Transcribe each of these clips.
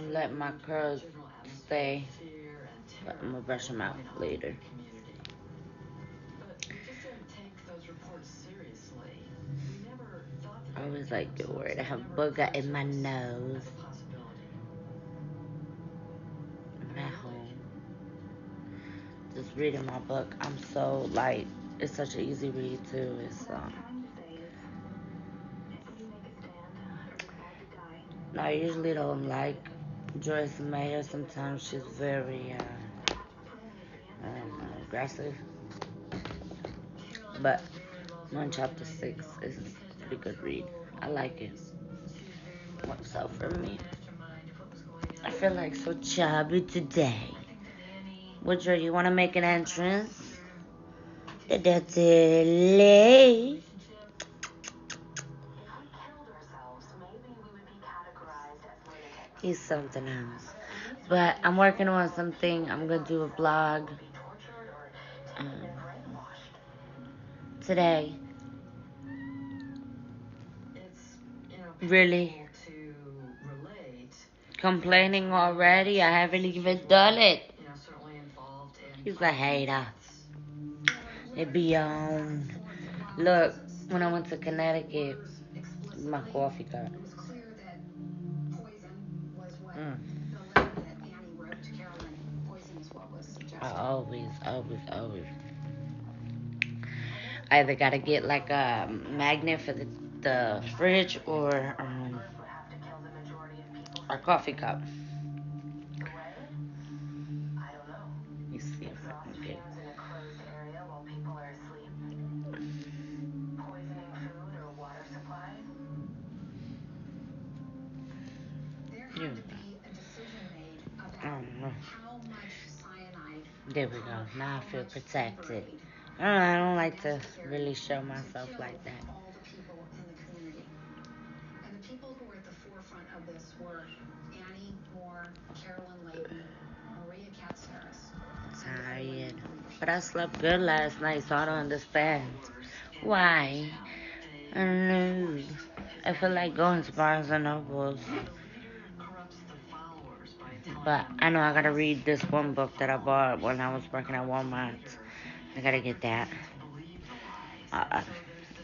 let my curls stay, but I'm gonna brush them out later. I always like get worried. I have booger in my nose. I'm at home, just reading my book. I'm so like, it's such an easy read too. It's I usually don't like Joyce Meyer. Sometimes she's very aggressive, but one chapter 6 is a pretty good read. I like it. Works out for me. I feel like so chubby today. Woodrow, you want to make an entrance? That's late. He's something else. But I'm working on something. I'm going to do a blog today. Really? Complaining already? I haven't even done it. He's a hater. It be on. Look, when I went to Connecticut, my coffee cup. I always either gotta get like a magnet for the fridge or a coffee cup. Let me see if I can get. I don't know. There we go. Now I feel protected. I don't like to really show myself like that. And the people who were at the forefront of this were Annie Moore, Carolyn Layton, Maria Katsaris. Tired. But I slept good last night, so I don't understand. Why? I don't know. I feel like going to Barnes and Nobles. But I know I gotta read this one book that I bought when I was working at Walmart. I gotta get that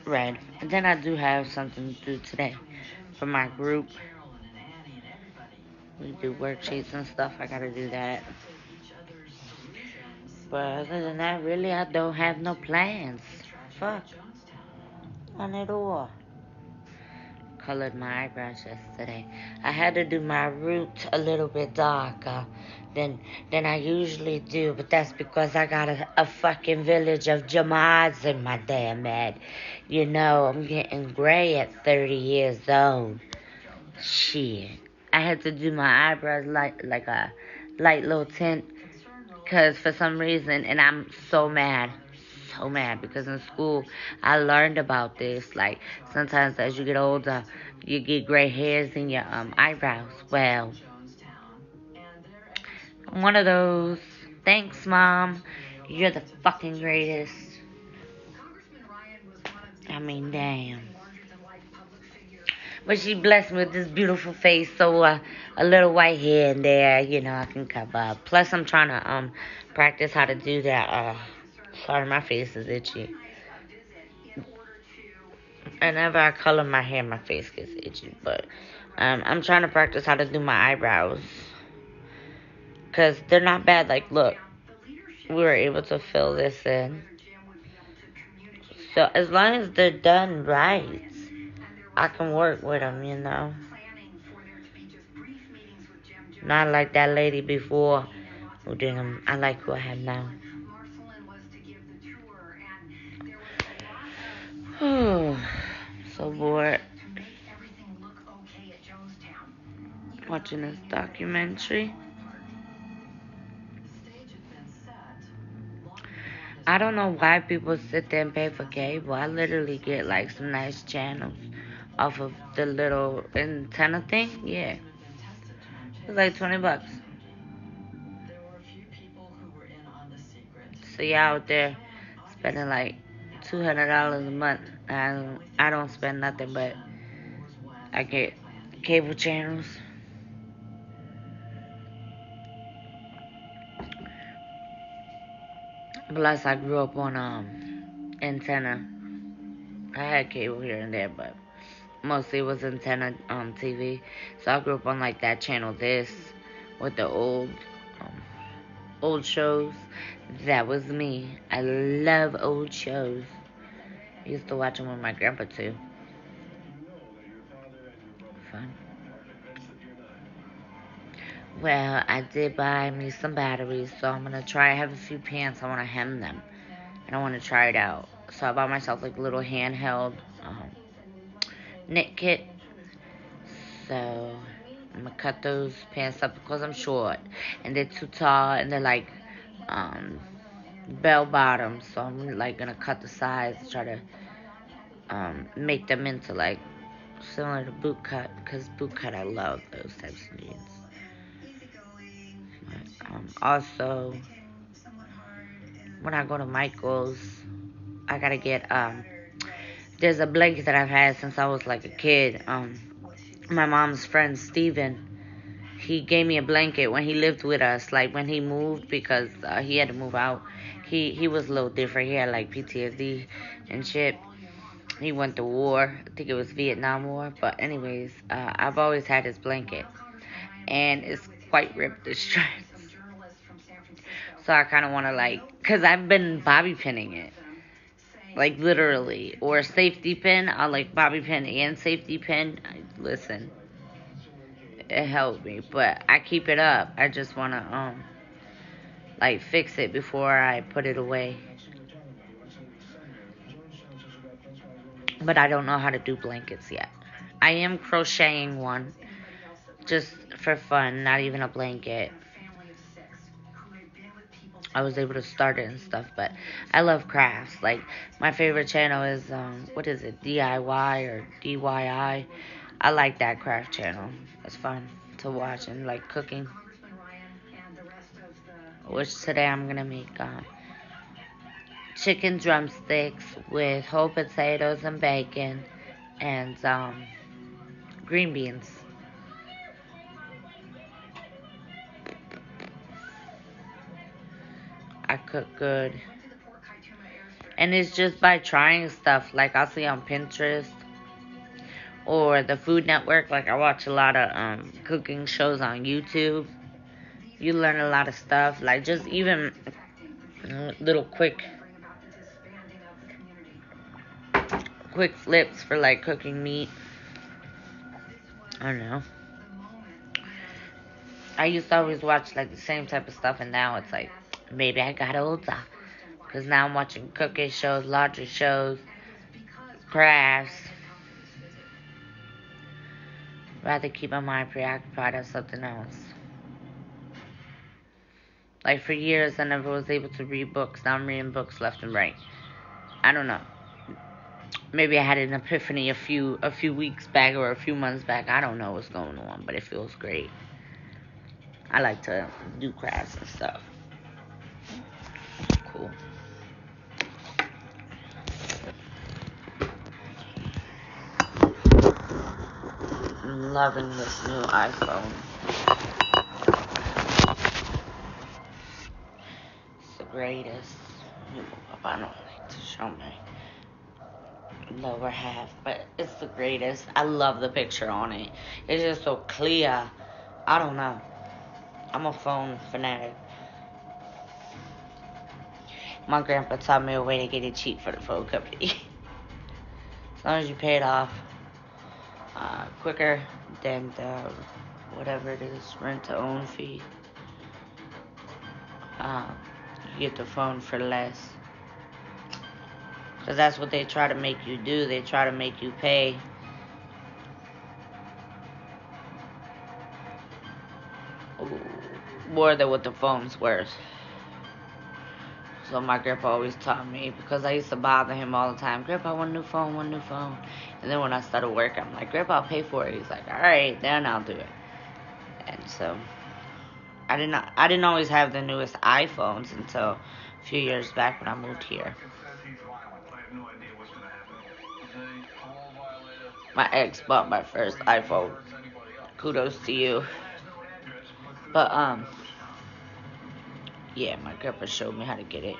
read. And then I do have something to do today for my group. We do worksheets and stuff. I gotta do that. But other than that, really, I don't have no plans. Fuck. None at all. Colored my eyebrows yesterday. I had to do my root a little bit darker than I usually do, but that's because I got a fucking village of Jamads in my damn head. You know, I'm getting gray at 30 years old. Shit. I had to do my eyebrows like a light little tint, because for some reason, and I'm so mad because in school I learned about this. Like, sometimes as you get older, you get gray hairs in your eyebrows. Well, I'm one of those. Thanks, Mom. You're the fucking greatest. I mean, damn. But she blessed me with this beautiful face, so a little white hair in there, you know, I can cover up. Plus, I'm trying to practice how to do that. Sorry, my face is itchy. Whenever I color my hair, my face gets itchy. But I'm trying to practice how to do my eyebrows, because they're not bad. Like, look, we were able to fill this in. So as long as they're done right, I can work with them, you know. Not like that lady before who didn't. I like who I have now. So bored watching this documentary. I don't know why people sit there and pay for cable. I literally get like some nice channels off of the little antenna thing. Yeah. It's like $20. So y'all out there spending like $200 a month. I don't spend nothing, but I get cable channels. Plus, I grew up on antenna. I had cable here and there, but mostly it was antenna TV. So I grew up on like that channel, this with the um, old shows. That was me. I love old shows. I used to watch them with my grandpa too. Fun. Well, I did buy me some batteries, so I'm gonna try. I have a few pants. I want to hem them, and I want to try it out. So I bought myself like a little handheld knit kit. So I'm gonna cut those pants up because I'm short, and they're too tall, and they're like um, bell bottoms. So I'm like gonna cut the sides, try to make them into like similar to boot cut, because boot cut, I love those types of jeans. Also, when I go to Michael's, I gotta get there's a blanket that I've had since I was like a kid. My mom's friend Steven, he gave me a blanket when he lived with us, like when he moved, because he had to move out. He was a little different. He had like PTSD and shit. He went to war. I think it was Vietnam War. But anyways, I've always had his blanket, and it's quite ripped to shreds. So I kind of want to like, cause I've been bobby pinning it, like literally, or safety pin. I like bobby pin and safety pin. Listen, it helped me, but I keep it up. I just want to like fix it before I put it away. But I don't know how to do blankets yet. I am crocheting one just for fun, not even a blanket. I was able to start it and stuff, but I love crafts. Like my favorite channel is what is it, DIY or DYI? I like that craft channel. It's fun to watch and like cooking. Which today I'm gonna make chicken drumsticks with whole potatoes and bacon and green beans. I cook good. And it's just by trying stuff. Like I'll see on Pinterest or the Food Network. Like I watch a lot of cooking shows on YouTube. You learn a lot of stuff. Like just even little quick flips for like cooking meat. I don't know. I used to always watch like the same type of stuff, and now it's like maybe I got older. Because now I'm watching cooking shows, laundry shows, crafts. Rather keep my mind preoccupied on something else. Like for years, I never was able to read books. Now I'm reading books left and right. I don't know. Maybe I had an epiphany a few weeks back or a few months back. I don't know what's going on, but it feels great. I like to do crafts and stuff. Cool. I'm loving this new iPhone. It's the greatest. I don't like to show my lower half, but it's the greatest. I love the picture on it. It's just so clear. I don't know. I'm a phone fanatic. My grandpa taught me a way to get it cheap for the phone company. As long as you pay it off quicker than the whatever it is, rent to own fee. You get the phone for less. Because that's what they try to make you do. They try to make you pay. More than what the phone's worth. So my grandpa always taught me, because I used to bother him all the time. Grandpa, I want a new phone, And then when I started work, I'm like, Grandpa, I'll pay for it. He's like, all right, then I'll do it. And so I didn't always have the newest iPhones until a few years back when I moved here. My ex bought my first iPhone. Kudos to you. But yeah, my grandpa showed me how to get it.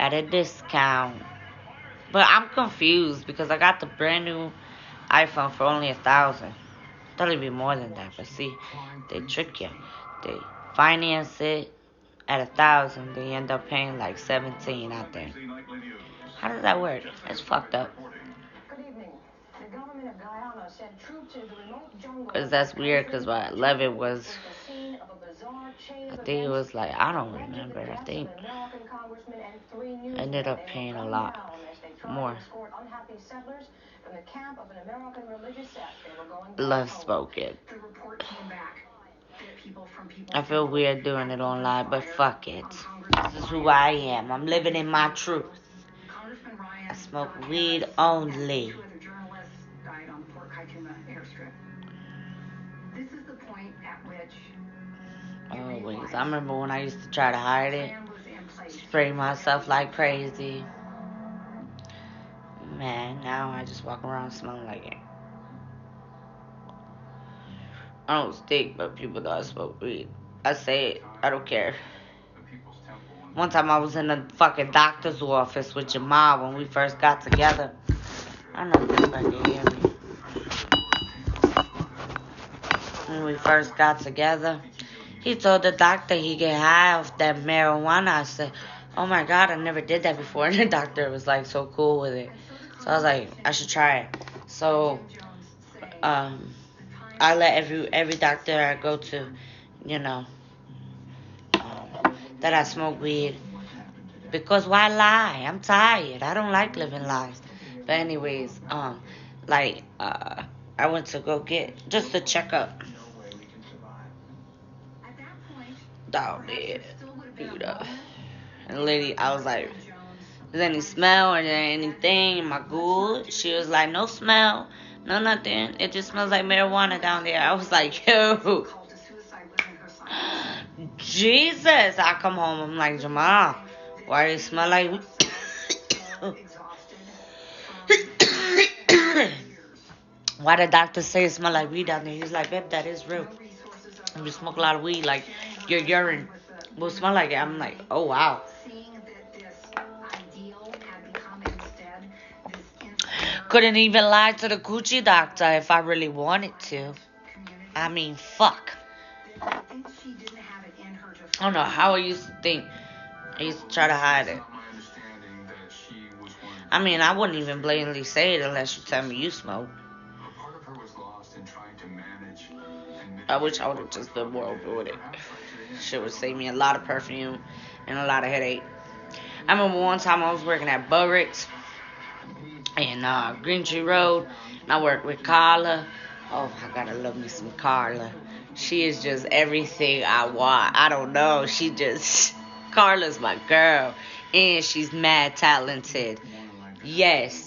at a discount. But I'm confused because I got the brand new iPhone for only 1,000. Thought it'd be more than that, but see, they trick you. They finance it at 1,000. They end up paying like 17 out there. How does that work? It's fucked up. Cause that's weird. Cause what 11 was, I think it was like, I don't remember. I think I ended up paying a lot more. Love spoken. I feel weird doing it online, but fuck it. This is who I am. I'm living in my truth. I smoke weed only. Always. I remember when I used to try to hide it, spray myself like crazy. Man, now I just walk around smelling like it. I don't stink, but people know I smoke weed. I say it. I don't care. One time I was in the fucking doctor's office with Jamal when we first got together. I don't know if anybody can hear me. When we first got together, he told the doctor he get high off that marijuana. I said, oh my God, I never did that before. And the doctor was like so cool with it. So I was like, I should try it. So, I let every doctor I go to, that I smoke weed. Because why lie? I'm tired. I don't like living lies. But anyways, I went to go get just a checkup down there, And the lady, I was like, is any smell or anything? Am I good? She was like, no smell, no nothing. It just smells like marijuana down there. I was like, yo, Jesus. I come home, I'm like, Jamal, why do it smell like weed? Why the doctor say it smell like weed down there? He's like, babe, that is real. If you smoke a lot of weed, like, your urine will smell like it. I'm like, oh, wow. Couldn't even lie to the coochie doctor if I really wanted to. I mean, fuck. I don't know how I used to think. I used to try to hide it. I mean, I wouldn't even blatantly say it unless you tell me you smoke. I wish I would have just been more open with it. Shit would save me a lot of perfume and a lot of headache. I remember one time I was working at Burrick's in Green Tree Road, and I worked with Carla. Oh, I gotta love me some Carla. She is just everything I want. I don't know. Carla's my girl, and she's mad talented. Yes.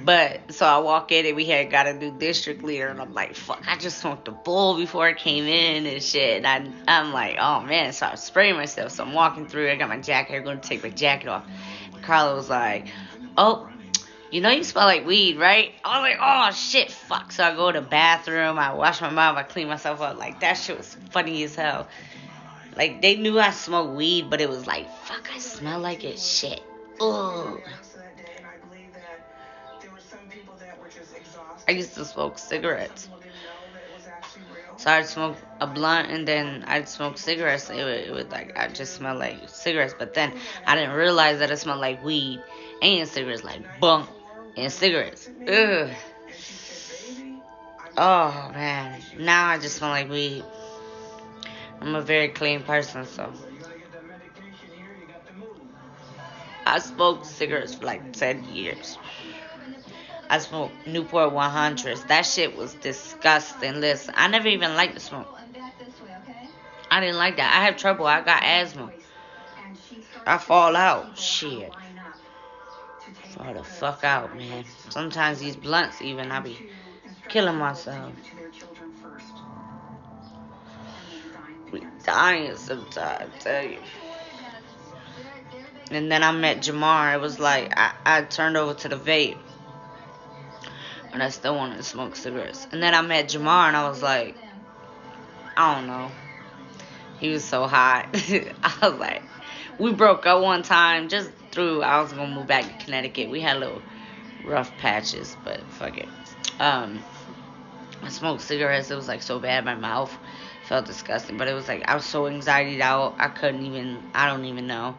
But, so I walk in and we had got a new district leader, and I'm like, fuck, I just smoked a bowl before I came in and shit. And I'm like, oh man, so I spraying myself. So I'm walking through, I got my jacket, I'm going to take my jacket off. And Carla was like, oh, you know you smell like weed, right? I was like, oh shit, fuck. So I go to the bathroom, I wash my mouth, I clean myself up. Like, that shit was funny as hell. Like, they knew I smoked weed, but it was like, fuck, I smell like it, shit. Ugh. I used to smoke cigarettes. So I'd smoke a blunt and then I'd smoke cigarettes. It would like, I just smell like cigarettes. But then I didn't realize that it smelled like weed and cigarettes, like bunk and cigarettes. Ugh. Oh man. Now I just smell like weed. I'm a very clean person, so. I smoked cigarettes for like 10 years. I smoked Newport 100s. That shit was disgusting. Listen, I never even liked to smoke. I didn't like that. I have trouble. I got asthma. I fall out. Shit. Fall the fuck out, man. Sometimes these blunts even, I be killing myself. We dying sometimes, I tell you. And then I met Jamar. It was like, I turned over to the vape. And I still wanted to smoke cigarettes. And then I met Jamar, and I was like, I don't know. He was so hot. I was like, We broke up one time just through. I was gonna move back to Connecticut. We had little rough patches, but fuck it. I smoked cigarettes. It was like so bad. My mouth felt disgusting, but it was like I was so anxietied out. I couldn't even. I don't even know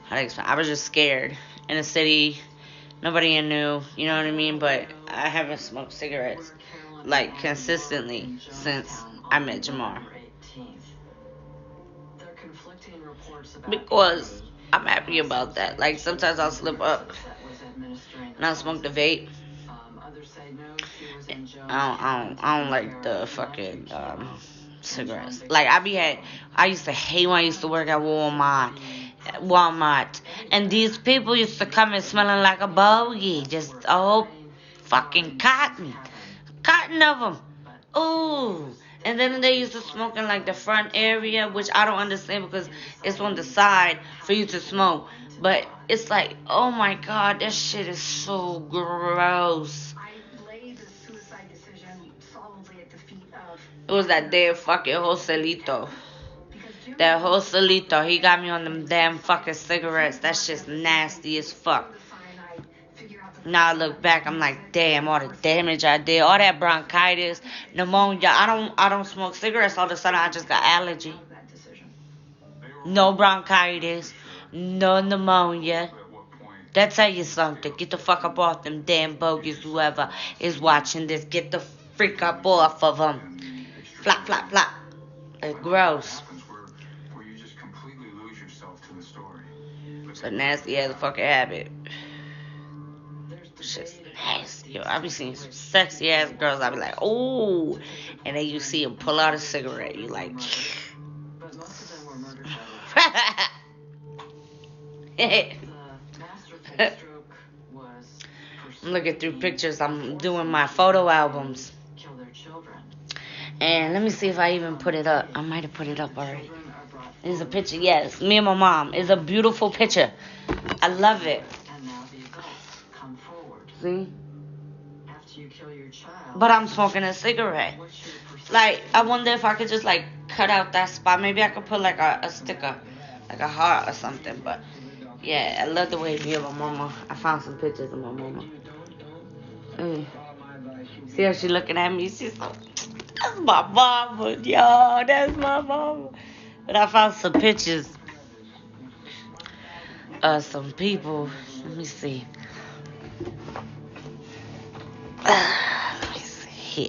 how to explain. I was just scared in a city. Nobody knew. You know what I mean? But I haven't smoked cigarettes like consistently since I met Jamar. Because I'm happy about that. Like sometimes I'll slip up and I'll smoke the vape. I don't like the fucking cigarettes. Like I used to hate when I used to work at Walmart, and these people used to come in smelling like a bogey, just a whole fucking cotton of them. Ooh. And then they used to smoke in like the front area, which I don't understand because it's on the side for you to smoke. But it's like, oh my god, that shit is so gross. It was that damn fucking Joselito. That Joselito, he got me on them damn fucking cigarettes. That shit's nasty as fuck. Now I look back, I'm like, damn, all the damage I did, all that bronchitis, pneumonia. I don't smoke cigarettes. All of a sudden, I just got allergy. No bronchitis, no pneumonia. That tell you something. Get the fuck up off them damn bogeys. Whoever is watching this, get the freak up off of them. Flop, flop, flop. It's gross. It's a nasty ass fucking habit. Shit's nasty. Yo, I be seeing some sexy ass girls. I be like, oh, and then you see them pull out a cigarette. You like, I'm looking through pictures. I'm doing my photo albums. And let me see if I even put it up. I might have put it up already. There's a picture. Yes, me and my mom. It's a beautiful picture. I love it. See? But I'm smoking a cigarette. Like, I wonder if I could just, like, cut out that spot. Maybe I could put, like, a sticker. Like a heart or something. But, yeah, I love the way me and my mama. I found some pictures of my mama. See how she looking at me? She's like, that's my mama, y'all. That's my mama. But I found some pictures of some people. Let me see. Let me see here.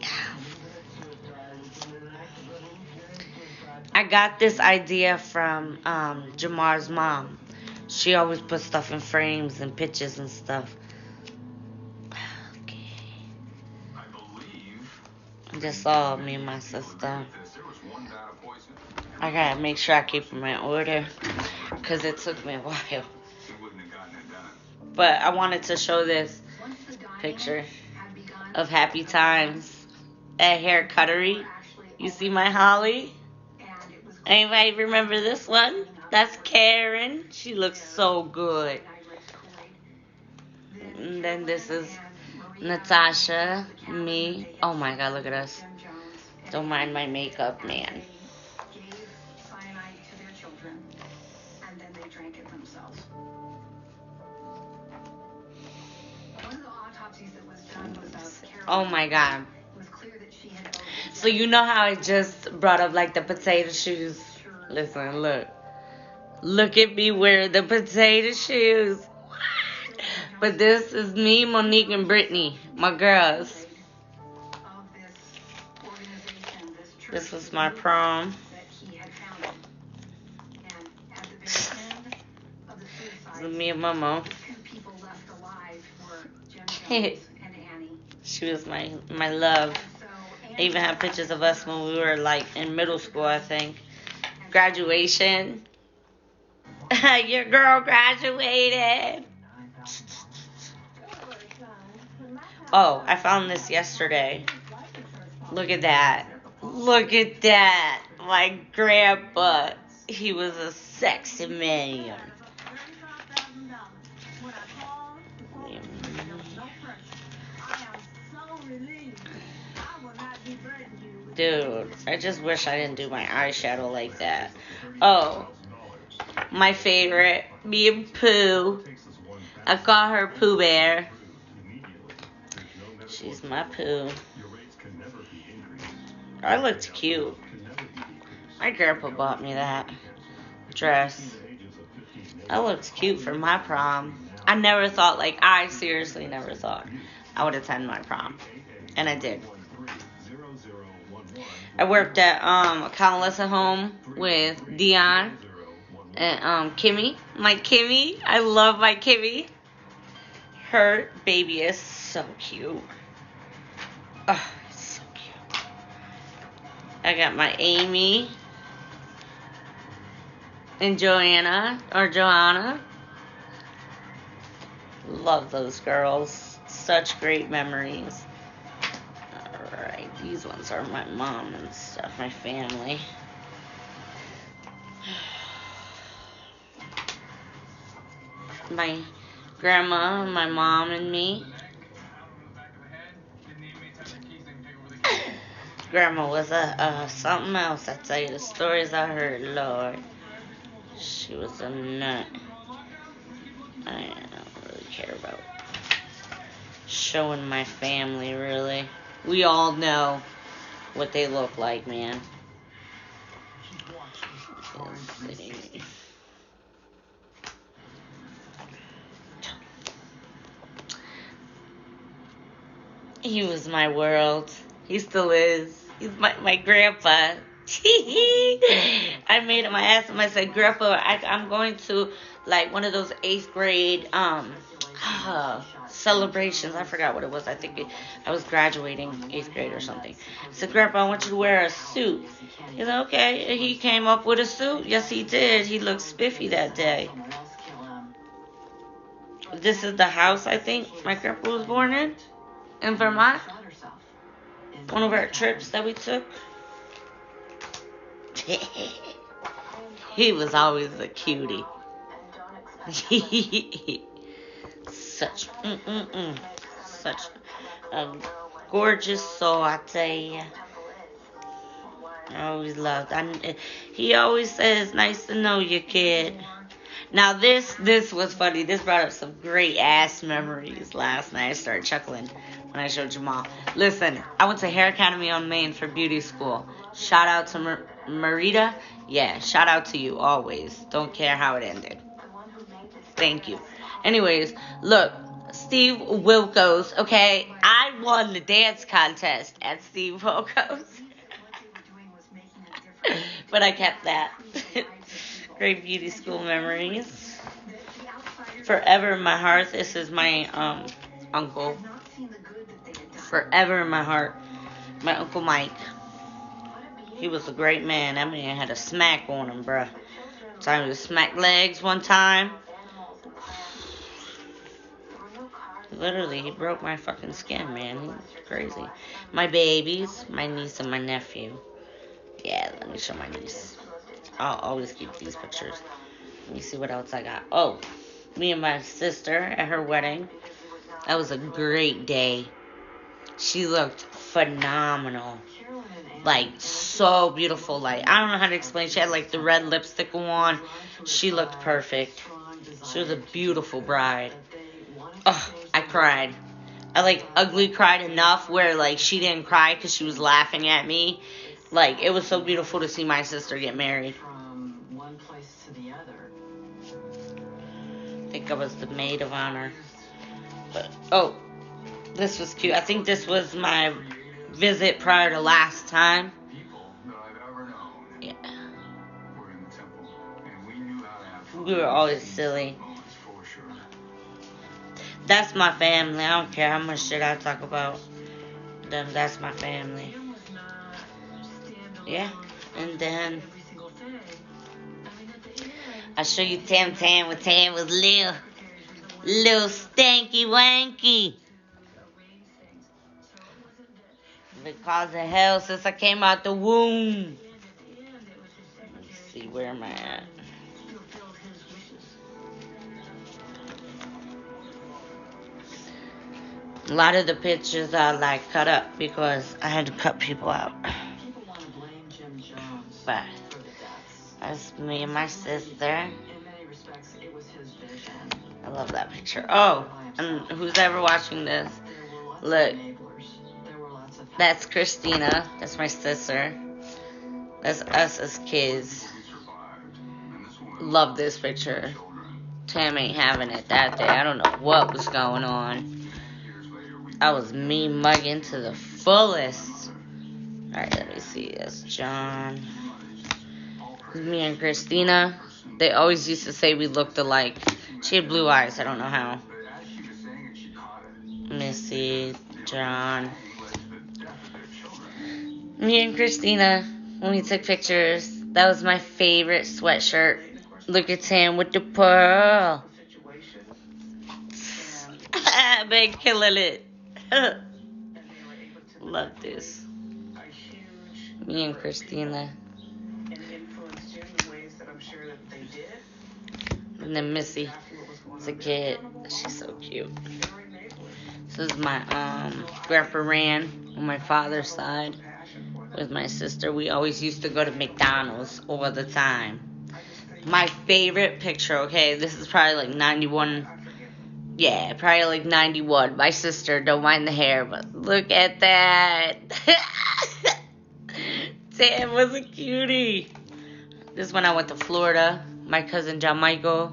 I got this idea from Jamar's mom. She always puts stuff in frames and pictures and stuff. Okay. That's all me and my sister. I gotta make sure I keep them in order because it took me a while. But I wanted to show this picture of Happy Times at Hair Cuttery. You see my Holly? Anybody remember this one? That's Karen. She looks so good. And then this is Natasha, me. Oh my god, look at us. Don't mind my makeup, man. Oh my god. So you know how I just brought up like the potato shoes? Listen, look. Look at me wearing the potato shoes. But this is me, Monique, and Brittany, my girls. This was my prom. This is me and Momo. She was my love. I even have pictures of us when we were like in middle school, I think. Graduation. Your girl graduated. Oh, I found this yesterday. Look at that. Look at that. My grandpa. He was a sexy man. Dude, I just wish I didn't do my eyeshadow like that. Oh, my favorite. Me and Pooh. I call her Pooh Bear. She's my Pooh. I looked cute. My grandpa bought me that dress. I looked cute for my prom. I never thought, I seriously never thought I would attend my prom. And I did. I worked at Convalescent Home with Dion and Kimmy. My Kimmy. I love my Kimmy. Her baby is so cute. Oh, so cute. I got my Amy and Joanna. Love those girls. Such great memories. Alright, these ones are my mom and stuff, my family. My grandma, my mom, and me. Grandma was something else. I tell you the stories I heard, Lord. She was a nut. I don't really care about showing my family, really. We all know what they look like, man. He was my world. He still is. He's my grandpa. I made him. I asked him. I said, Grandpa, I'm going to one of those 8th grade celebrations. I forgot what it was. I think I was graduating 8th grade or something. I said, Grandpa, I want you to wear a suit. He said, okay. He came up with a suit. Yes, he did. He looked spiffy that day. This is the house I think my grandpa was born in Vermont. One of our trips that we took. He was always a cutie. Such a gorgeous soul, I tell you. I always loved. He always says, "Nice to know you, kid." Now this was funny. This brought up some great ass memories last night. I started chuckling when I showed Jamal. Listen, I went to Hair Academy on Main for beauty school. Shout out to Marita. Yeah, shout out to you always. Don't care how it ended. Thank you. Anyways, look, Steve Wilkos, okay? I won the dance contest at Steve Wilkos. But I kept that. Great beauty school memories. Forever in my heart. This is my uncle. Forever in my heart. My Uncle Mike. He was a great man. That man had a smack on him, bruh. Time to smack legs one time. Literally, he broke my fucking skin, man. He was crazy. My babies, my niece and my nephew. Yeah, let me show my niece. I'll always keep these pictures. Let me see what else I got. Oh, me and my sister at her wedding. That was a great day. She looked phenomenal. So beautiful. I don't know how to explain. She had the red lipstick on. She looked perfect. She was a beautiful bride. Oh, I cried. I ugly cried enough where she didn't cry because she was laughing at me. It was so beautiful to see my sister get married. I think I was the maid of honor. But, oh, this was cute. I think this was my visit prior to last time. Yeah. We were always silly. That's my family. I don't care how much shit I talk about them. That's my family. Yeah. And then I'll show you Tam Tam when Tam was little stanky wanky. Because of hell since I came out the womb. Let's see, where am I at? A lot of the pictures are cut up because I had to cut people out. But that's me and my sister. love that picture. Oh, and who's ever watching this? Look, that's Christina. That's my sister. That's us as kids. Love this picture. Tam ain't having it that day. I don't know what was going on. I was me mugging to the fullest. Alright, let me see. That's John. Me and Christina. They always used to say we looked alike. She had blue eyes. I don't know how. Missy, John. Me and Christina, when we took pictures, that was my favorite sweatshirt. Look at Tam with the pearl. Been killing it. Love this. Me and Christina. And then Missy is a kid. She's so cute. This is my Grandpa Ran on my father's side. With my sister, we always used to go to McDonald's all the time. My favorite picture, okay, this is probably like 91. Yeah, probably like 91. My sister, don't mind the hair, but look at that. Tam was a cutie. This is when I went to Florida. My cousin John Michael.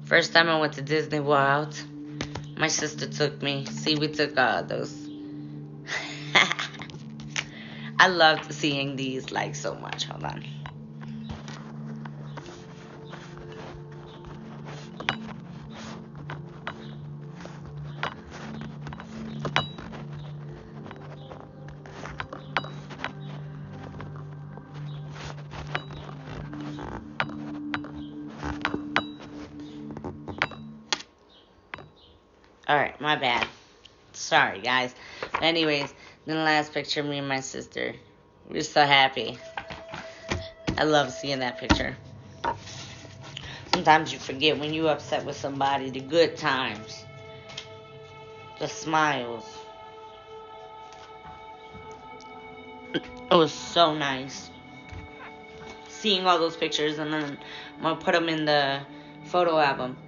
First time I went to Disney World. My sister took me. See, we took those. I loved seeing these like so much. Hold on. Alright, my bad. Sorry, guys. Anyways, then the last picture, me and my sister. We're so happy. I love seeing that picture. Sometimes you forget when you're upset with somebody, the good times. The smiles. It was so nice. Seeing all those pictures, and then I'm going to put them in the photo album.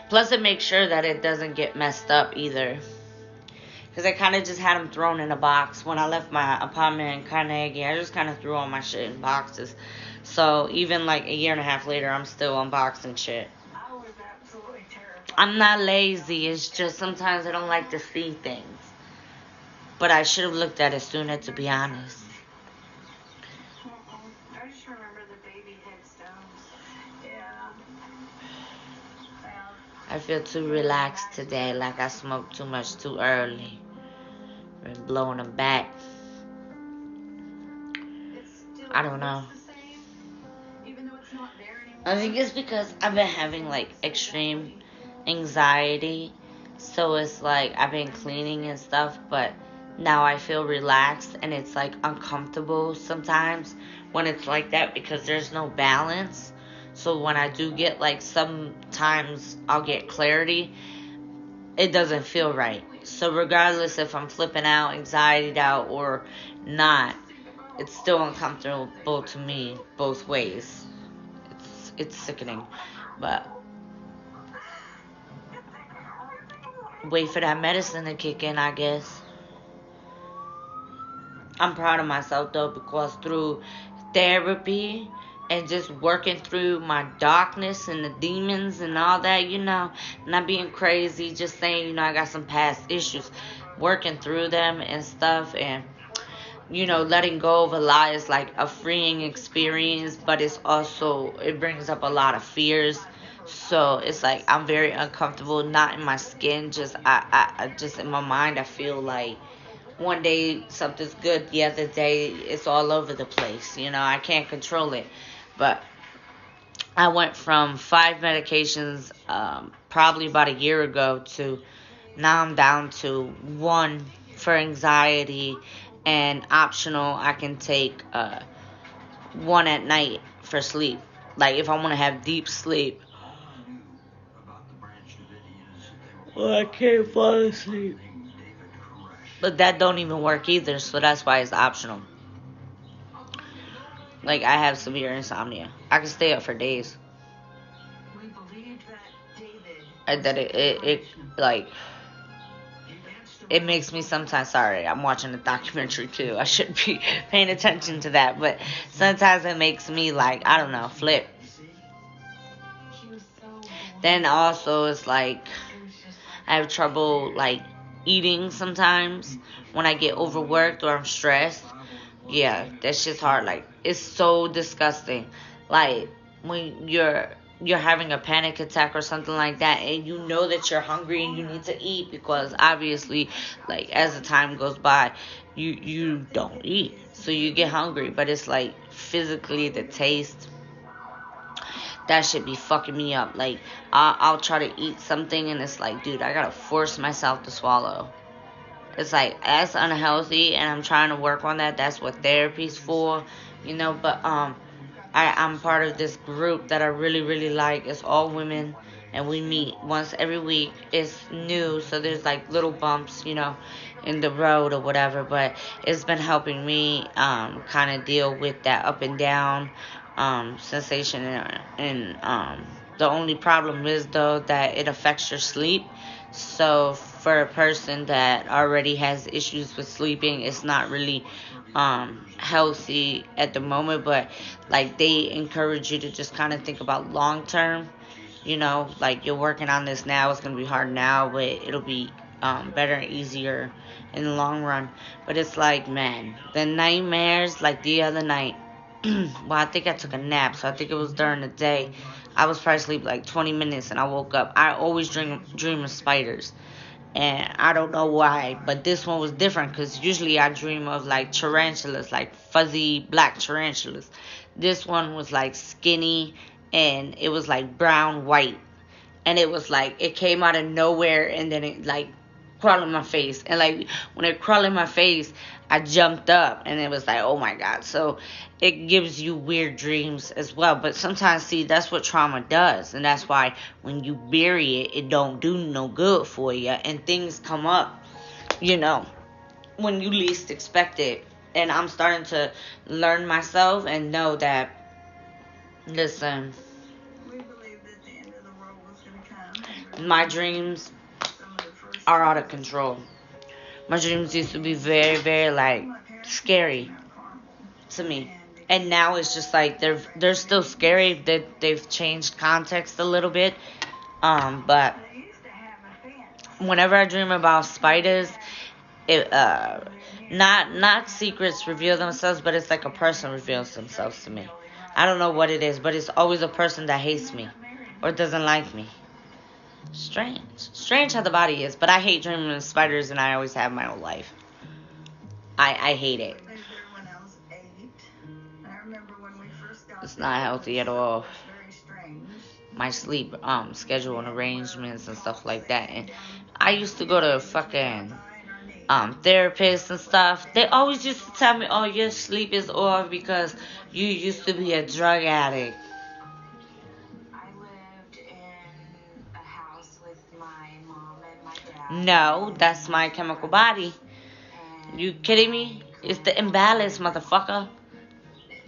Plus, it makes sure that it doesn't get messed up either. Because I kind of just had them thrown in a box. When I left my apartment in Carnegie, I just kind of threw all my shit in boxes. So, even like a year and a half later, I'm still unboxing shit. I'm not lazy. It's just sometimes I don't like to see things. But I should have looked at it sooner, to be honest. I just remember the baby headstones. Yeah. I feel too relaxed today, like I smoked too much too early. Been blowing them back. I don't know. I think it's because I've been having like extreme anxiety. So it's like I've been cleaning and stuff, but now I feel relaxed and it's like uncomfortable sometimes when it's like that because there's no balance. So when I do get like sometimes I'll get clarity, it doesn't feel right. So regardless if I'm flipping out, anxietied out or not, it's still uncomfortable to me both ways. It's sickening. But wait for that medicine to kick in, I guess. I'm proud of myself though because through therapy and just working through my darkness and the demons and all that, not being crazy, just saying, I got some past issues, working through them and stuff, and, letting go of a lot is like a freeing experience, but it brings up a lot of fears. So it's like I'm very uncomfortable, not in my skin, just I just in my mind I feel like one day something's good, the other day it's all over the place. I can't control it. But I went from 5 medications probably about a year ago to now I'm down to 1 for anxiety and optional I can take 1 at night for sleep. Like if I want to have deep sleep. Well, I can't fall asleep. But that don't even work either, so that's why it's optional. Like, I have severe insomnia. I can stay up for days. We believe that David And that it like, it makes me sometimes, sorry, I'm watching a documentary too. I should be paying attention to that. But sometimes it makes me, like, I don't know, flip. he was so Then also it's like, I have trouble, like, eating sometimes when I get overworked or I'm stressed. Yeah, that shit's hard. Like, it's so disgusting. Like, when you're having a panic attack or something like that, and you know that you're hungry and you need to eat, because obviously, like, as the time goes by, you don't eat, so you get hungry. But it's like, physically, the taste, that should be fucking me up. Like, I'll try to eat something and it's like, dude, I gotta force myself to swallow. It's like, that's unhealthy, and I'm trying to work on that. That's what therapy's for, you know. But I'm part of this group that I really, really like. It's all women, and we meet once every week. It's new, so there's like little bumps, you know, in the road or whatever. But it's been helping me kind of deal with that up and down sensation, and the only problem is, though, that it affects your sleep. So for a person that already has issues with sleeping, it's not really healthy at the moment. But like, they encourage you to just kind of think about long term. You know, like, you're working on this now, it's gonna be hard now, but it'll be better and easier in the long run. But it's like, man, the nightmares, like the other night. Well, I think I took a nap, so I think it was during the day. I was probably asleep like 20 minutes, and I woke up. I always dream of spiders, and I don't know why, but this one was different, because usually I dream of like tarantulas, like fuzzy black tarantulas. This one was like skinny, and it was like brown white, and it was like, it came out of nowhere, and then it like crawled in my face, and like, when it crawled in my face, I jumped up, and it was like, oh my god. So it gives you weird dreams as well. But sometimes, see, that's what trauma does, and that's why when you bury it, it don't do no good for you, and things come up, you know, when you least expect it. And I'm starting to learn myself and know that, listen, we believe that the end of the world was going to come. my dreams Some of the first are out of control. My dreams used to be very, very, like, scary to me, and now it's just like, they're still scary. They've changed context a little bit, but They used to have a fence. whenever I dream about spiders, it not secrets reveal themselves, but it's like a person reveals themselves to me. I don't know what it is, but it's always a person that hates me or doesn't like me. Strange how the body is. But I hate dreaming of spiders, and I always have my whole life. I hate it. Lived there when I was 8. I remember when we first got It's there, not healthy at all. it was very strange. My sleep schedule and arrangements and stuff like that. And I used to go to fucking therapists and stuff. They always used to tell me, oh, your sleep is off because you used to be a drug addict. I lived in a house with my mom and my dad. No, that's My Chemical Body. And You kidding me? It's the imbalance, motherfucker.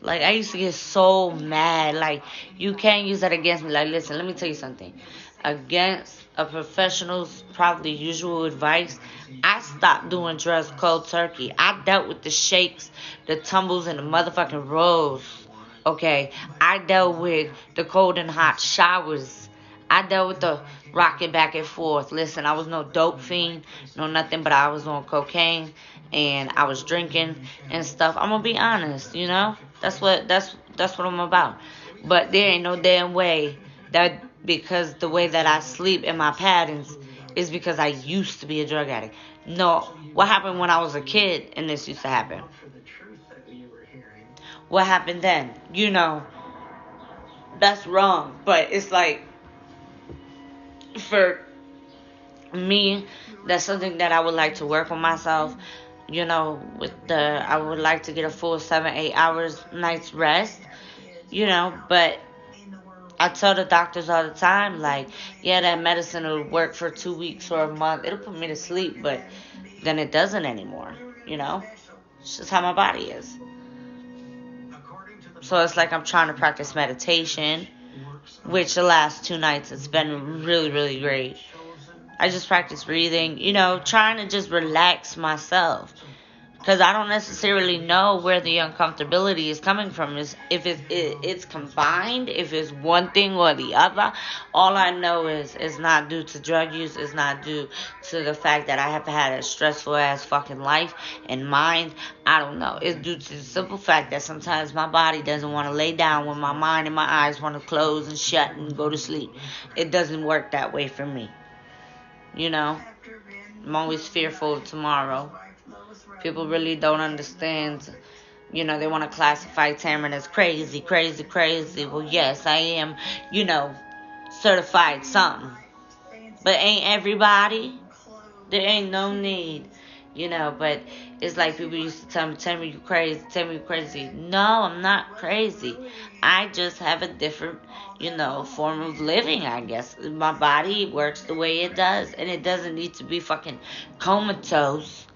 Like, I used to get so mad. Like, you can't use that against me. Like, listen, let me tell you something. Against a professional's probably usual advice, I stopped doing drugs cold turkey. I dealt with the shakes, the tumbles, and the motherfucking rolls. Okay? I dealt with the cold and hot showers. I dealt with the rocking back and forth. Listen, I was no dope fiend, no nothing, but I was on cocaine, and I was drinking and stuff. I'm gonna be honest, you know? That's what I'm about. But there ain't no damn way that, because the way that I sleep and my patterns is because I used to be a drug addict. No, what happened when I was a kid and this used to happen? What happened then? You know, that's wrong. But it's like, for me, that's something that I would like to work on myself. You know, I would like to get a full 7-8 hours night's rest. You know, but I tell the doctors all the time, like, yeah, that medicine will work for 2 weeks or a month. It'll put me to sleep, but then it doesn't anymore. You know, it's just how my body is. So it's like I'm trying to practice meditation, which the last 2 nights it's been really, really great. I just practice breathing, trying to just relax myself. Because I don't necessarily know where the uncomfortability is coming from. Is if it's combined, if it's one thing or the other. All I know is it's not due to drug use. It's not due to the fact that I have had a stressful ass fucking life and mind. I don't know. It's due to the simple fact that sometimes my body doesn't want to lay down when my mind and my eyes want to close and shut and go to sleep. It doesn't work that way for me. I'm always fearful of tomorrow. People really don't understand. They want to classify Tamron as crazy. Well, yes, I am, certified something. But ain't everybody. There ain't no need, but it's like people used to tell me you crazy. No, I'm not crazy. I just have a different, form of living, I guess. My body works the way it does, and it doesn't need to be fucking comatose.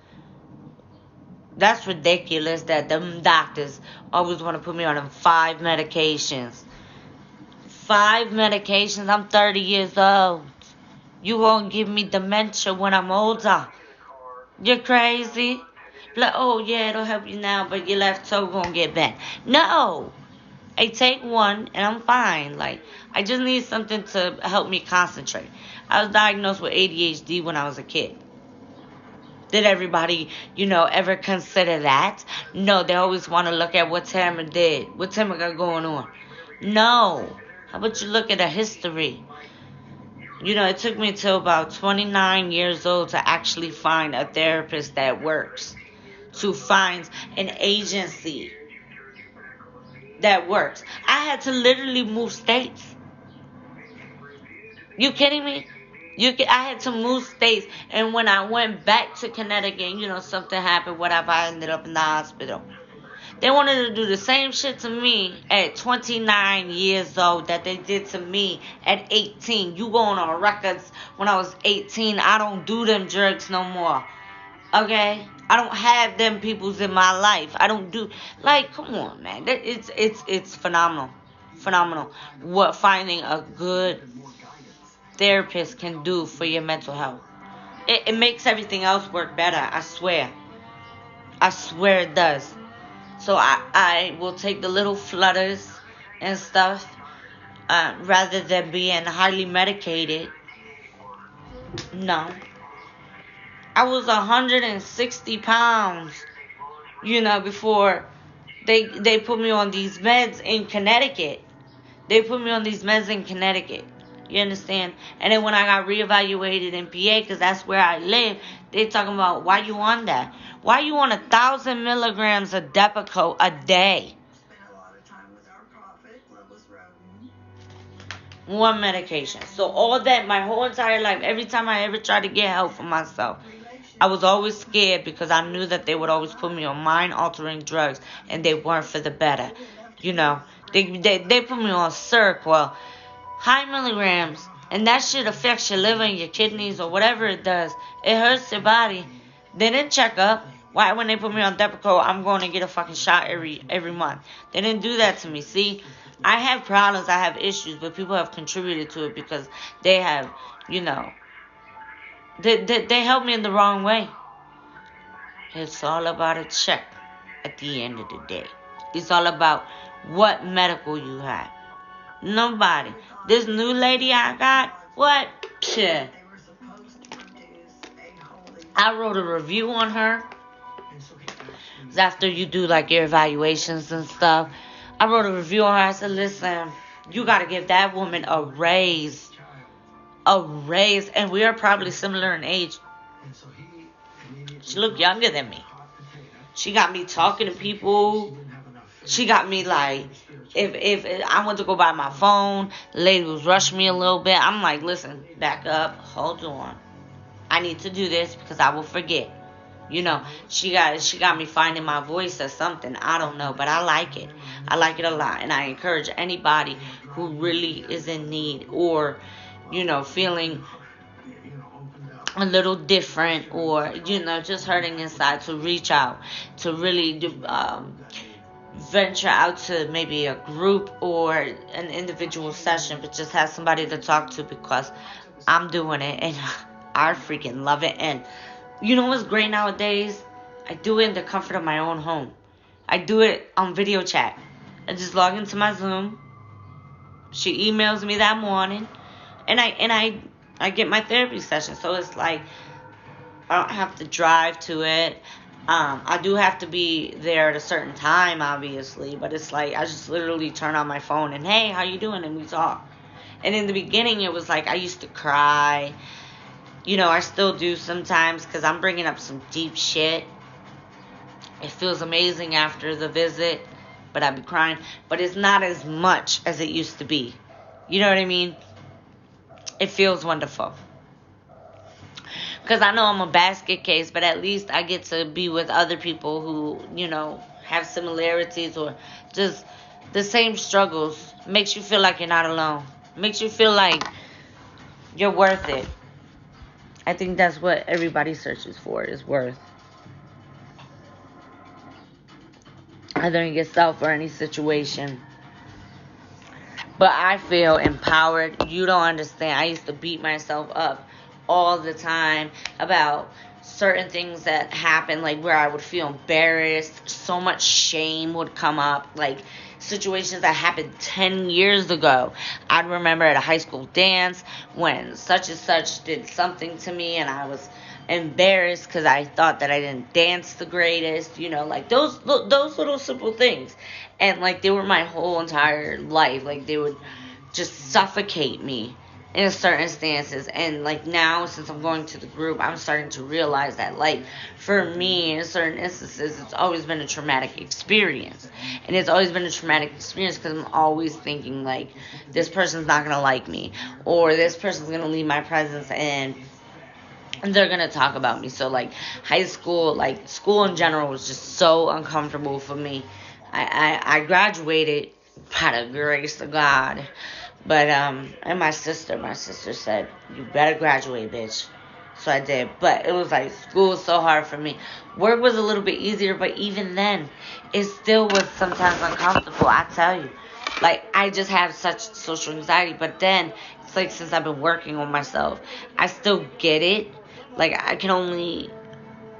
That's ridiculous that them doctors always want to put me on them 5 medications. 5 medications? I'm 30 years old. You gonna give me dementia when I'm older? You're crazy? Like, oh yeah, it'll help you now, but your left toe gonna get bent. No! I take one and I'm fine. Like, I just need something to help me concentrate. I was diagnosed with ADHD when I was a kid. Did everybody, ever consider that? No, they always want to look at what Tamara did. What Tamara got going on. No. How about you look at a history? It took me till about 29 years old to actually find a therapist that works. To find an agency that works. I had to literally move states. You kidding me? I had to move states, and when I went back to Connecticut, something happened, whatever, I ended up in the hospital. They wanted to do the same shit to me at 29 years old that they did to me at 18. You going on records when I was 18. I don't do them drugs no more. Okay? I don't have them peoples in my life. I don't do, come on, man. It's phenomenal. Phenomenal. What finding a good therapist can do for your mental health. It makes everything else work better. I swear it does. So I will take the little flutters and stuff rather than being highly medicated. No. I was 160 pounds, before they put me on these meds in Connecticut. You understand? And then when I got reevaluated in PA, because that's where I live, they talking about, why you on that? Why you on 1,000 milligrams of Depakote a day? One medication. So all that, my whole entire life, every time I ever tried to get help for myself, I was always scared because I knew that they would always put me on mind-altering drugs, and they weren't for the better. They put me on Seroquel, high milligrams, and that shit affects your liver and your kidneys or whatever it does. It hurts your body. They didn't check up. Why, when they put me on Depakote, I'm going to get a fucking shot every month. They didn't do that to me. See, I have problems, I have issues, but people have contributed to it because they have, they help me in the wrong way. It's all about a check at the end of the day. It's all about what medical you have. Nobody. This new lady I got, what? Shit. I wrote a review on her. After you do your evaluations and stuff, I wrote a review on her. I said, listen, you got to give that woman a raise. And we are probably similar in age. She looked younger than me. She got me talking to people. She got me if I went to go buy my phone, the lady was rushing me a little bit. I'm like, listen, back up, hold on. I need to do this because I will forget. She got me finding my voice or something. I don't know, but I like it. I like it a lot, and I encourage anybody who really is in need or, feeling a little different or, just hurting inside to reach out, to really venture out to maybe a group or an individual session, but just have somebody to talk to, because I'm doing it and I freaking love it. And you know what's great nowadays? I do it in the comfort of my own home. I do it on video chat. I just log into my Zoom. She emails me that morning, and I get my therapy session. So it's like I don't have to drive to it. I do have to be there at a certain time, obviously, but it's like I just literally turn on my phone and, hey, how you doing? And we talk. And in the beginning, it was like I used to cry. You know, I still do sometimes because I'm bringing up some deep shit. It feels amazing after the visit, but I'd be crying. But it's not as much as it used to be. You know what I mean? It feels wonderful. Because I know I'm a basket case, but at least I get to be with other people who, you know, have similarities or just the same struggles. Makes you feel like you're not alone. Makes you feel like you're worth it. I think that's what everybody searches for, is worth. Either in yourself or any situation. But I feel empowered. You don't understand. I used to beat myself up all the time about certain things that happened, like where I would feel embarrassed. So much shame would come up, like situations that happened 10 years ago. I'd remember at a high school dance when such and such did something to me, and I was embarrassed because I thought that I didn't dance the greatest, you know, like those little simple things. And like they were my whole entire life. Like they would just suffocate me in certain stances. And like now, since I'm going to the group, I'm starting to realize that, like, for me, in certain instances, it's always been a traumatic experience. And it's always been a traumatic experience because I'm always thinking, like, this person's not going to like me, or this person's going to leave my presence and they're going to talk about me. So, like, high school, like, school in general was just so uncomfortable for me. I graduated by the grace of God. But, and my sister said, you better graduate, bitch. So I did. But it was like, school was so hard for me. Work was a little bit easier, but even then, it still was sometimes uncomfortable, I tell you. Like, I just have such social anxiety. But then, it's like, since I've been working on myself, I still get it. Like, I can only,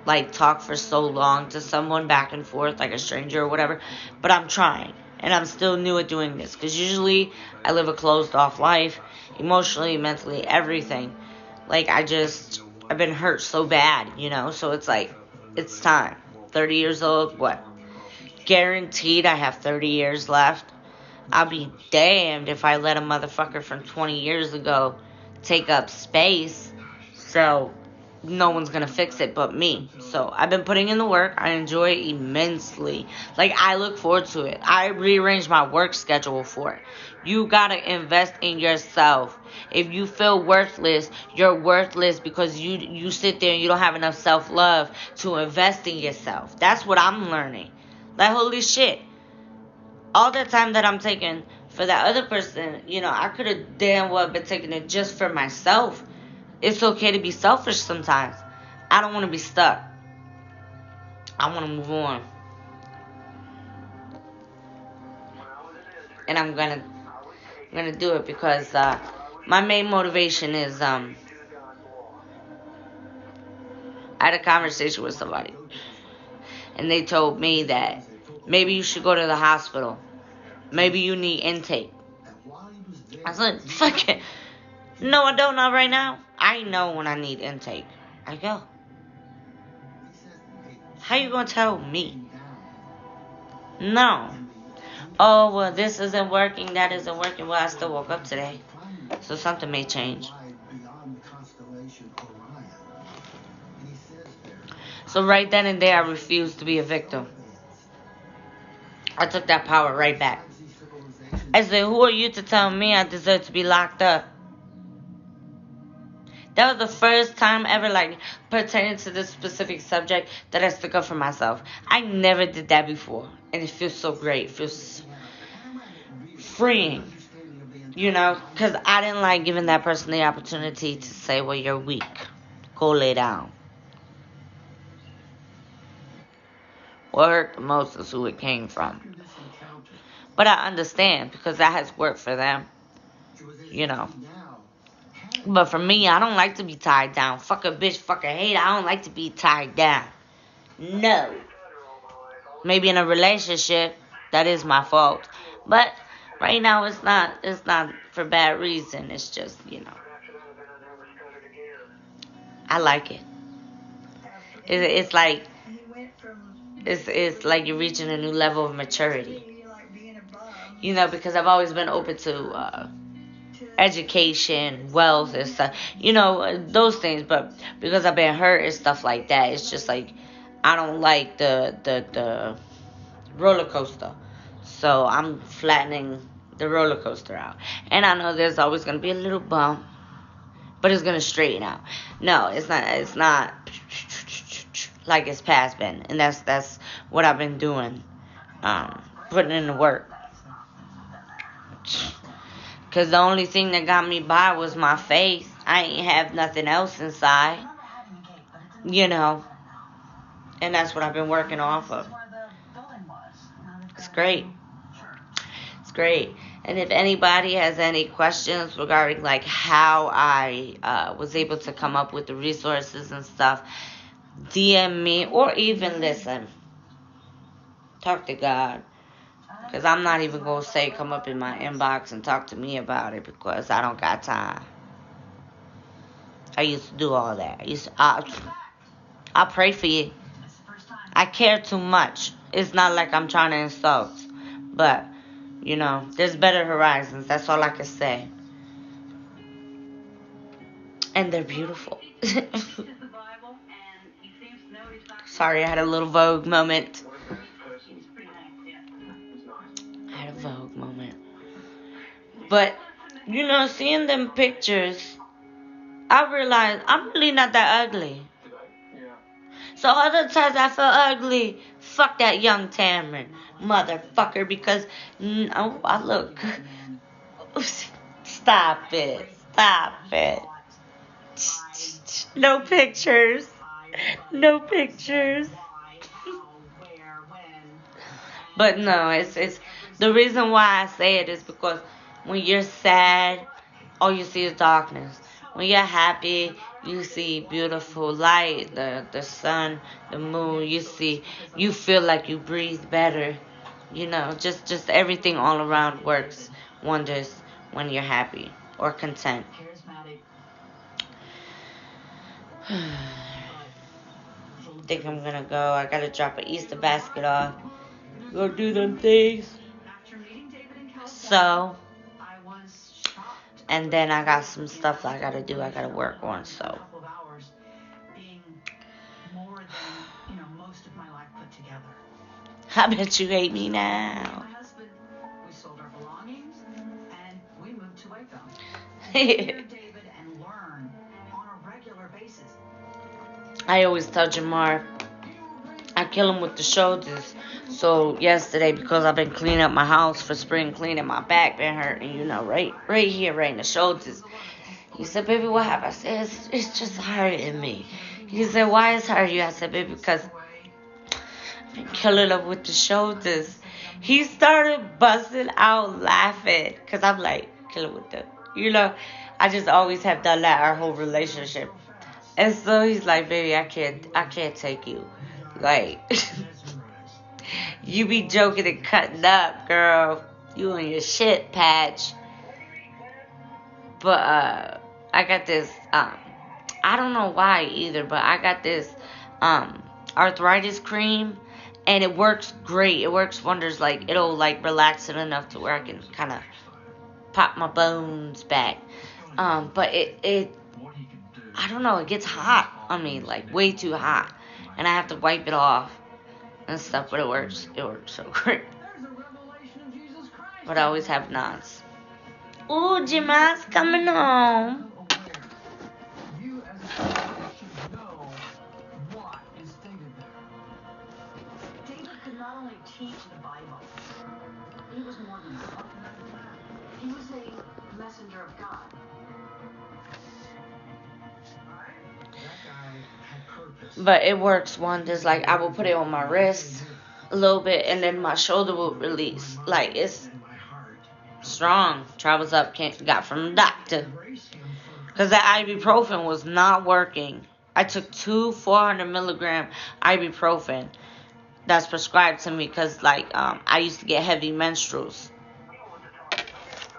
like, talk for so long to someone back and forth, like a stranger or whatever. But I'm trying. And I'm still new at doing this. Because usually, I live a closed-off life. Emotionally, mentally, everything. Like, I've been hurt so bad, you know? So it's like, it's time. 30 years old, what? Guaranteed I have 30 years left. I'll be damned if I let a motherfucker from 20 years ago take up space. So no one's gonna fix it but me. So I've been putting in the work. I enjoy it immensely. Like, I look forward to it. I rearrange my work schedule for it. You gotta invest in yourself. If you feel worthless, you're worthless because you sit there and you don't have enough self-love to invest in yourself. That's what I'm learning. Like, holy shit. All that time that I'm taking for that other person, you know, I could have damn well been taking it just for myself. It's okay to be selfish sometimes. I don't want to be stuck. I want to move on. And I'm gonna do it because my main motivation is I had a conversation with somebody, and they told me that maybe you should go to the hospital. Maybe you need intake. I said, fuck it. No, I don't know right now. I know when I need intake. I go. How you gonna tell me? No. Oh, well, this isn't working, that isn't working. Well, I still woke up today. So something may change. So right then and there, I refused to be a victim. I took that power right back. I said, who are you to tell me I deserve to be locked up? That was the first time ever, like, pertaining to this specific subject that I stuck up for myself. I never did that before. And it feels so great. It feels freeing. You know? Because I didn't like giving that person the opportunity to say, well, you're weak. Go lay down. What hurt the most is who it came from. But I understand because that has worked for them. You know. But for me, I don't like to be tied down. Fuck a bitch, fuck a hater. I don't like to be tied down. No. Maybe in a relationship, that is my fault. But right now, it's not for bad reason. It's just, I like it. It's like it's like you're reaching a new level of maturity. Because I've always been open to education, wealth, and stuff. Those things. But because I've been hurt and stuff like that, it's just like I don't like the roller coaster. So I'm flattening the roller coaster out. And I know there's always gonna be a little bump, but it's gonna straighten out. No, it's not. It's not like it's past been, and that's what I've been doing, putting in the work. Cause the only thing that got me by was my faith. I ain't have nothing else inside, and that's what I've been working off of. It's great. It's great. And if anybody has any questions regarding like how I was able to come up with the resources and stuff, DM me or even listen. Talk to God. Because I'm not even going to say come up in my inbox and talk to me about it because I don't got time. I used to do all that. I'll pray for you. I care too much. It's not like I'm trying to insult. But, there's better horizons. That's all I can say. And they're beautiful. Sorry, I had a little Vogue moment. But, seeing them pictures, I realized I'm really not that ugly. So other times I feel ugly. Fuck that young Tamron, motherfucker, because I look. Stop it. No pictures. But no, it's the reason why I say it is because when you're sad, all you see is darkness. When you're happy, you see beautiful light, the sun, the moon. You feel like you breathe better. Just everything all around works wonders when you're happy or content. I think I'm gonna go. I gotta drop an Easter basket off. Go do them things. So, and then I got some stuff I gotta do. I gotta work on. So, I bet you hate me now. I always tell Jamar, I kill him with the shoulders. So yesterday, because I've been cleaning up my house for spring cleaning, my back been hurting, right here, right in the shoulders. He said, baby, what happened? I said, it's just hurting me. He said, why is it hurting you? I said, baby, because I've been killing him with the shoulders. He started busting out laughing, because I'm like, kill him with the, I just always have done that our whole relationship. And so he's like, baby, I can't take you. Like, you be joking and cutting up, girl. You on your shit patch. But, I got this, I don't know why either, but I got this, arthritis cream. And it works great. It works wonders. Like, it'll, like, relax it enough to where I can kind of pop my bones back. But it I don't know, it gets hot on me, like way too hot. And I have to wipe it off and stuff, but it works so great. But I always have knots. Ooh, Jima's coming home. David could not only teach the Bible, he was more than that. He was a messenger of God. But it works wonders. Like, I will put it on my wrist a little bit, and then my shoulder will release. Like, it's strong. Travels up, got from the doctor. Because the ibuprofen was not working. I took 400 milligram ibuprofen that's prescribed to me because, like, I used to get heavy menstruals.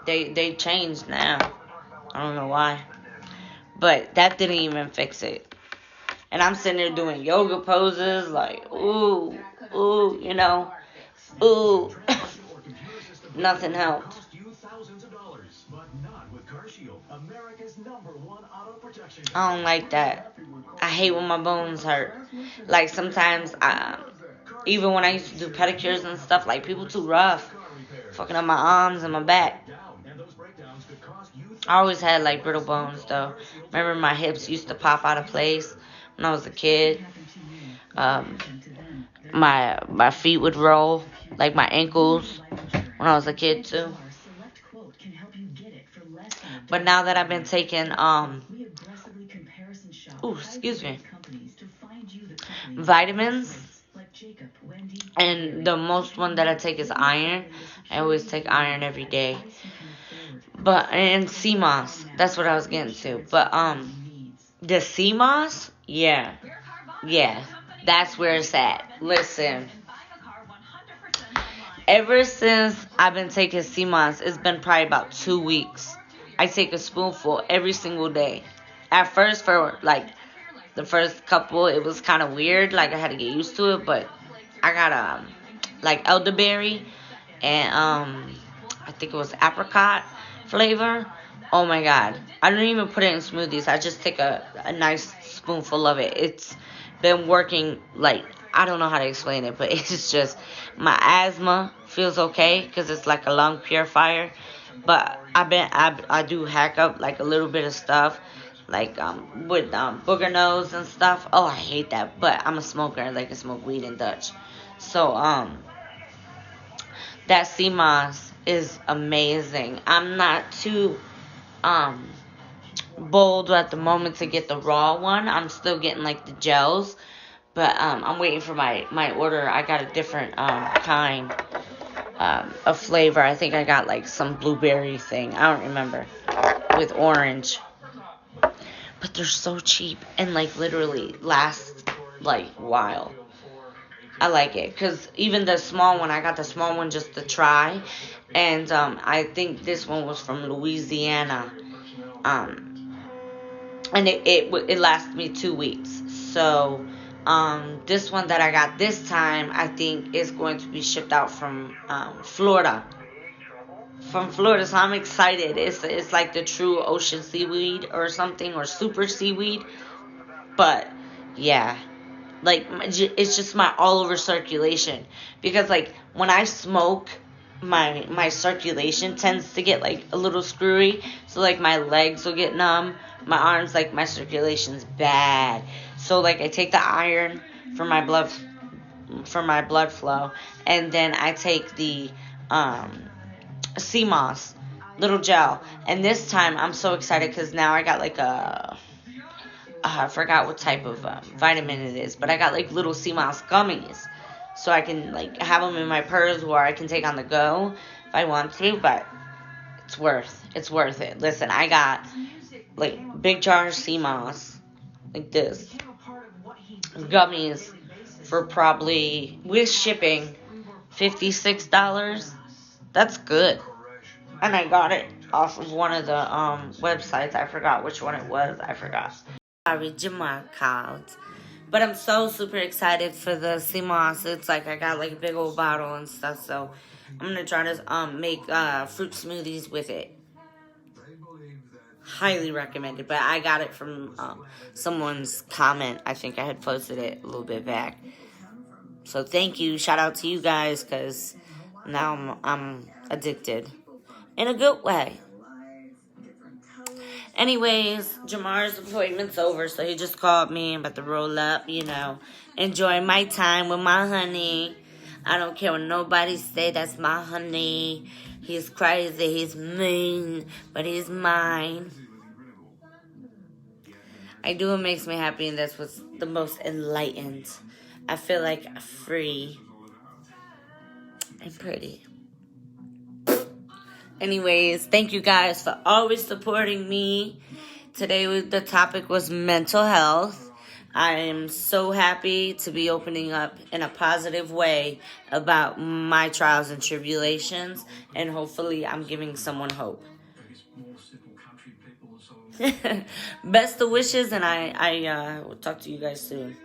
They changed now. I don't know why. But that didn't even fix it. And I'm sitting there doing yoga poses, like, ooh, you know, ooh. Nothing helped. I don't like that. I hate when my bones hurt. Like, sometimes, even when I used to do pedicures and stuff, like, people too rough, fucking up my arms and my back. I always had, like, brittle bones, though. Remember, my hips used to pop out of place when I was a kid. My feet would roll, like my ankles, when I was a kid, too. But now that I've been taking, vitamins, and the most one that I take is iron. I always take iron every day. And CMOS, that's what I was getting to. But, the CMOS, yeah, that's where it's at. Listen, ever since I've been taking CMOS, it's been probably about 2 weeks. I take a spoonful every single day. At first, for like the first couple, it was kind of weird. Like, I had to get used to it. But I got like elderberry and I think it was apricot flavor. Oh my god, I don't even put it in smoothies. I just take a nice spoonful of it. It's been working. Like, I don't know how to explain it, but it's just, my asthma feels okay because it's like a lung purifier. But I do hack up like a little bit of stuff, like with booger nose and stuff. Oh, I hate that. But I'm a smoker. I like to smoke weed and Dutch. So that CMOS is amazing. I'm not too bold at the moment to get the raw one. I'm still getting like the gels, but I'm waiting for my order. I got a different kind of flavor. I think I got like some blueberry thing. I don't remember, with orange. But they're so cheap and like literally last like while. I like it because even the small one, I got the small one just to try, and I think this one was from Louisiana, and it lasted me 2 weeks. So this one that I got this time, I think is going to be shipped out from Florida. So I'm excited. It's like the true ocean seaweed or something, or super seaweed. But yeah, like, it's just my all over circulation, because like when I smoke, my circulation tends to get like a little screwy. So like my legs will get numb, my arms, like my circulation's bad. So like I take the iron for my blood flow, and then I take the CMOS little gel. And this time I'm so excited because now I got like I forgot what type of vitamin it is, but I got like little CMOS gummies, so I can like have them in my purse, or I can take on the go if I want to. But it's worth it. Listen, I got like big jar of CMOS, like this, gummies, for probably, with shipping, $56. That's good. And I got it off of one of the websites. I forgot which one it was. Sorry, Jamar called. But I'm so super excited for the CMOS. It's like I got like a big old bottle and stuff. So I'm going to try to make fruit smoothies with it. Highly recommended. But I got it from someone's comment. I think I had posted it a little bit back. So thank you. Shout out to you guys, because now I'm addicted. In a good way. Anyways, Jamar's appointment's over, so he just called me. I'm about to roll up, enjoy my time with my honey. I don't care what nobody say, that's my honey. He's crazy, he's mean, but he's mine. I do what makes me happy, and that's what's the most enlightened. I feel like free. and pretty. Anyways, thank you guys for always supporting me. Today the topic was mental health. I am so happy to be opening up in a positive way about my trials and tribulations, and hopefully I'm giving someone hope. Best of wishes, and I will talk to you guys soon.